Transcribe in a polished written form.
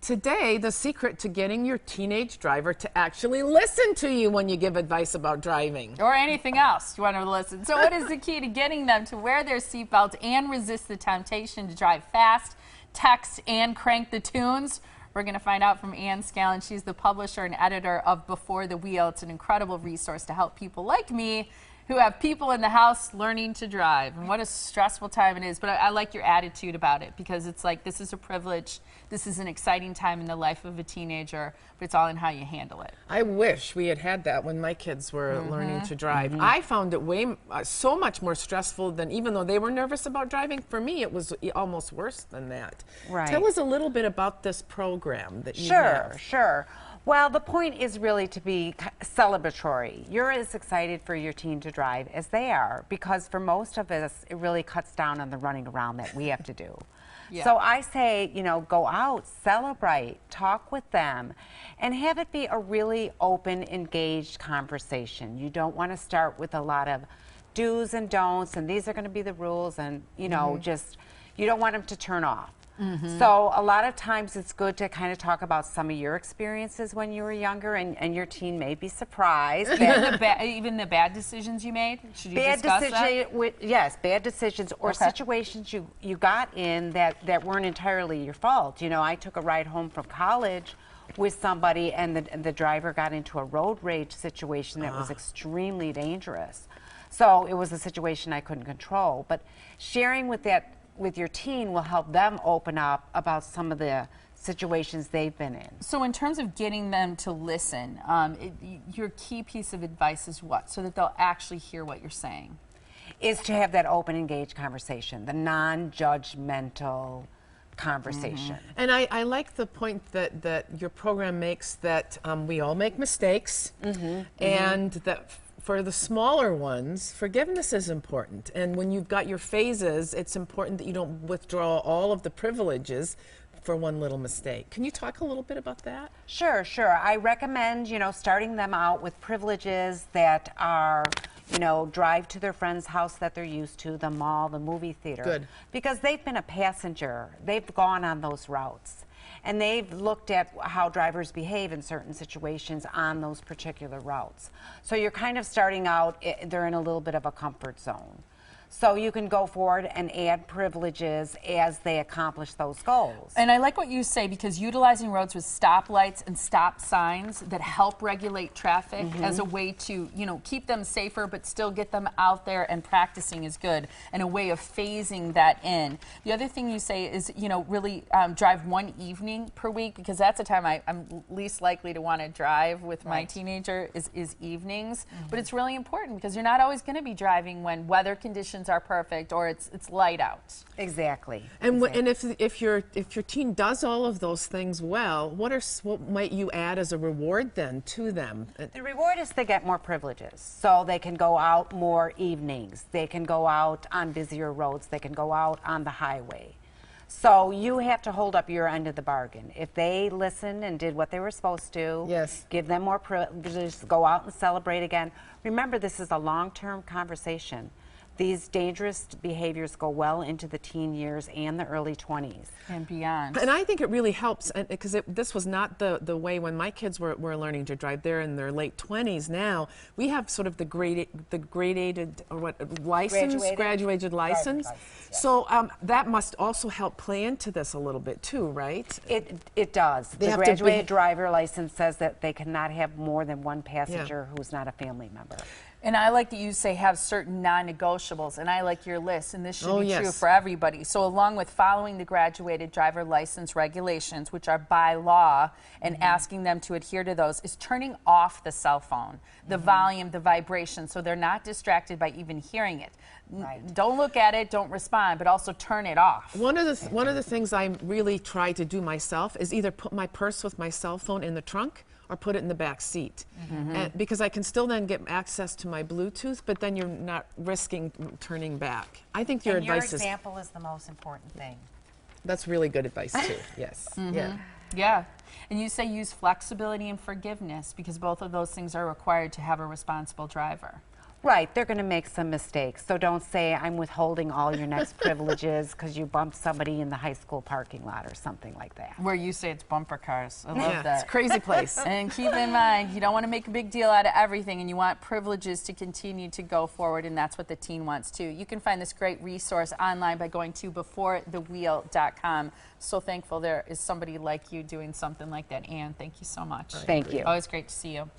Today, the secret to getting your teenage driver to actually listen to you when you give advice about driving. Or anything else you want to listen. So what is the key to getting them to wear their seatbelt and resist the temptation to drive fast, text, and crank the tunes? We're going to find out from Ann Scallon. She's the publisher and editor of Before the Wheel. It's an incredible resource to help people like me who have people in the house learning to drive. And what a stressful time it is. But I like your attitude about it, because it's like, this is a privilege. This is an exciting time in the life of a teenager, but it's all in how you handle it. I wish we had had that when my kids were learning to drive. I found it so much more stressful than, even though they were nervous about driving, for me it was almost worse than that. Right. Tell us a little bit about this program that you have. Sure. Well, the point is really to be celebratory. You're as excited for your teen to drive as they are, because for most of us, it really cuts down on the running around that we have to do. Yeah. So I say, you know, go out, celebrate, talk with them, and have it be a really open, engaged conversation. You don't want to start with a lot of do's and don'ts, and these are going to be the rules, and, you know, just, you don't want them to turn off. So a lot of times it's good to kind of talk about some of your experiences when you were younger, and your teen may be surprised. Even the bad decisions you made? Should you discuss that? Yes, bad decisions or situations you got in that weren't entirely your fault. You know, I took a ride home from college with somebody, and the driver got into a road rage situation that was extremely dangerous. So it was a situation I couldn't control. But sharing with your teen will help them open up about some of the situations they've been in. So in terms of getting them to listen, your key piece of advice is what? So that they'll actually hear what you're saying. Is to have that open, engaged conversation, the non-judgmental conversation. And I like the point that your program makes, that we all make mistakes, and that for the smaller ones, forgiveness is important. And when you've got your phases, it's important that you don't withdraw all of the privileges for one little mistake. Can you talk a little bit about that? Sure. I recommend, you know, starting them out with privileges that are, you know, drive to their friend's house that they're used to, the mall, the movie theater. Good. Because they've been a passenger. They've gone on those routes. And they've looked at how drivers behave in certain situations on those particular routes. So you're kind of starting out, they're in a little bit of a comfort zone. So you can go forward and add privileges as they accomplish those goals. And I like what you say, because utilizing roads with stoplights and stop signs that help regulate traffic as a way to, you know, keep them safer but still get them out there and practicing is good, and a way of phasing that in. The other thing you say is, you know, really drive one evening per week, because that's the time I'm least likely to want to drive with my teenager is evenings. But it's really important, because you're not always going to be driving when weather conditions are perfect or it's light out. Exactly. And if your teen does all of those things well, what might you add as a reward then to them? The reward is they get more privileges, so they can go out more evenings. They can go out on busier roads. They can go out on the highway. So you have to hold up your end of the bargain. If they listened and did what they were supposed to, give them more privileges, go out and celebrate again. Remember, this is a long-term conversation. These dangerous behaviors go well into the teen years and the early 20s. And beyond. And I think it really helps, because this was not the way when my kids were learning to drive. They're in their late 20s now. We have sort of the graduated license. So that must also help play into this a little bit too, right? It does. The graduated driver license says that they cannot have more than one passenger who's not a family member. And I like that you say have certain non-negotiables, and I like your list, and this should be true for everybody. So along with following the graduated driver license regulations, which are by law, and asking them to adhere to those, is turning off the cell phone, the volume, the vibration, so they're not distracted by even hearing it. Don't look at it, don't respond, but also turn it off. One of the things I really try to do myself is either put my purse with my cell phone in the trunk or put it in the back seat, because I can still then get access to my Bluetooth, but then you're not risking turning back. I think your advice your example is the most important thing. That's really good advice too. Yes. Yeah. And you say use flexibility and forgiveness, because both of those things are required to have a responsible driver. Right, they're going to make some mistakes. So don't say, I'm withholding all your next privileges because you bumped somebody in the high school parking lot or something like that. Where you say it's bumper cars. I love Yeah, that. it's a crazy place. And keep in mind, you don't want to make a big deal out of everything, and you want privileges to continue to go forward, and that's what the teen wants too. You can find this great resource online by going to beforethewheel.com. So thankful there is somebody like you doing something like that. Anne, thank you so much. Thank you. Always great to see you.